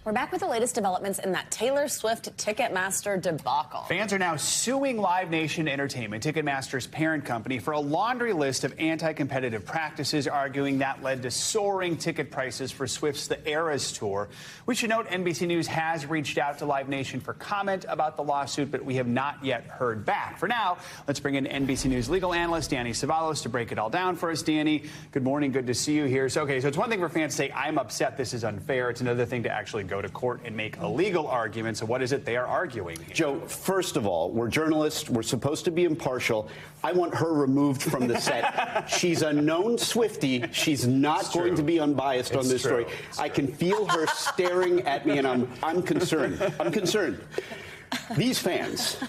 We're back with the latest developments in that Taylor Swift Ticketmaster debacle. Fans are now suing Live Nation Entertainment, Ticketmaster's parent company, for a laundry list of anti-competitive practices, arguing that led to soaring ticket prices for Swift's The Eras tour. We should note NBC News has reached out to Live Nation for comment about the lawsuit, but we have not yet heard back. For now, let's bring in NBC News legal analyst Danny Cevallos to break it all down for us. Danny, good morning. Good to see you here. So it's one thing for fans to say, I'm upset, this is unfair. It's another thing to actually go to court and make a legal argument. So what is it they are arguing here? Joe, first of all, we're journalists. We're supposed to be impartial. I want her removed from the set. She's a known Swiftie. She's not going to be unbiased on this story. I can feel her staring at me, and I'm concerned. I'm concerned. These fans,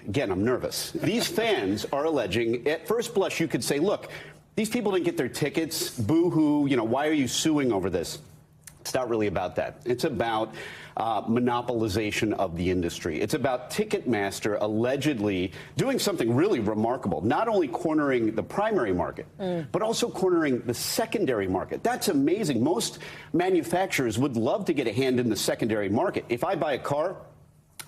again, I'm nervous. These fans are alleging, at first blush, you could say, look, these people didn't get their tickets. Boo-hoo. Why are you suing over this? It's not really about that. It's about monopolization of the industry. It's about Ticketmaster allegedly doing something really remarkable, not only cornering the primary market, but also cornering the secondary market. That's amazing. Most manufacturers would love to get a hand in the secondary market. If I buy a car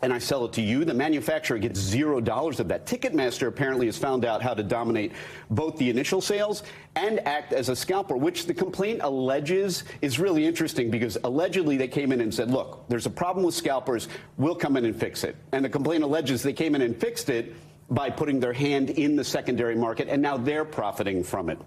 and I sell it to you, the manufacturer gets $0 of that. Ticketmaster apparently has found out how to dominate both the initial sales and act as a scalper, which the complaint alleges is really interesting because allegedly they came in and said, look, there's a problem with scalpers. We'll come in and fix it. And the complaint alleges they came in and fixed it by putting their hand in the secondary market, and now they're profiting from it.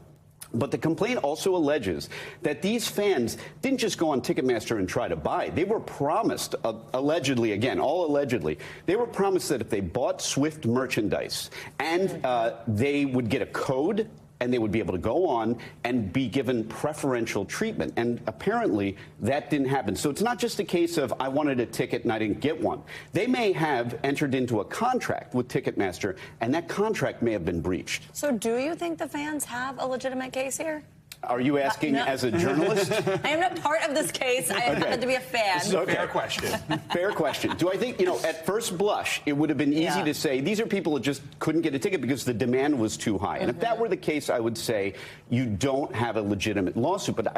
But the complaint also alleges that these fans didn't just go on Ticketmaster and try to buy. They were promised, allegedly, again, all allegedly, they were promised that if they bought Swift merchandise and they would get a code and they would be able to go on and be given preferential treatment. And apparently that didn't happen. So it's not just a case of I wanted a ticket and I didn't get one. They may have entered into a contract with Ticketmaster, and that contract may have been breached. So do you think the fans have a legitimate case here? Are you asking No. as a journalist? I am not part of this case. I happen to be a fan. This is a fair question. Fair question. Do I think, at first blush, it would have been easy to say these are people that just couldn't get a ticket because the demand was too high. And if that were the case, I would say you don't have a legitimate lawsuit. But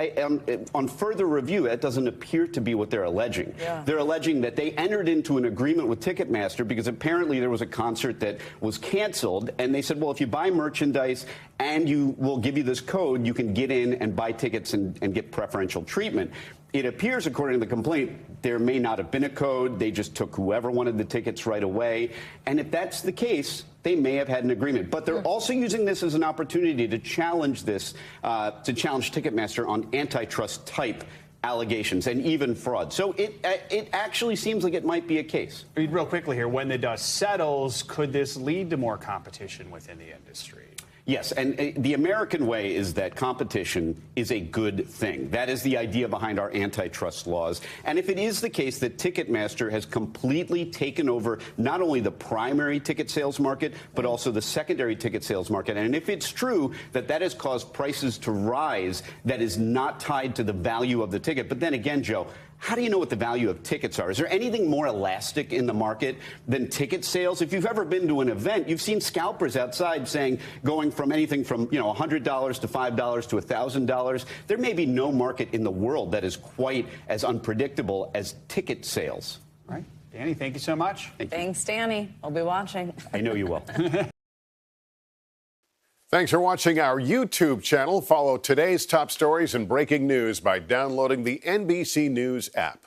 on further review, that doesn't appear to be what they're alleging. They're alleging that they entered into an agreement with Ticketmaster because apparently there was a concert that was canceled. And they said, well, if you buy merchandise and we'll give you this code, you can get in and buy tickets and get preferential treatment. It appears, according to the complaint, there may not have been a code. They just took whoever wanted the tickets right away. And if that's the case, they may have had an agreement. But they're also using this as an opportunity to challenge this, to challenge Ticketmaster on antitrust type allegations and even fraud. So it actually seems like it might be a case. Real quickly here, when the dust settles, could this lead to more competition within the industry? Yes, and the American way is that competition is a good thing. That is the idea behind our antitrust laws. And if it is the case that Ticketmaster has completely taken over not only the primary ticket sales market, but also the secondary ticket sales market, and if it's true that that has caused prices to rise that is not tied to the value of the ticket. But then again, Joe, how do you know what the value of tickets are? Is there anything more elastic in the market than ticket sales? If you've ever been to an event, you've seen scalpers outside going from anything from $100 to $5 to $1,000. There may be no market in the world that is quite as unpredictable as ticket sales. All right. Danny, thank you so much. Thanks, Danny. I'll be watching. I know you will. Thanks for watching our YouTube channel. Follow today's top stories and breaking news by downloading the NBC News app.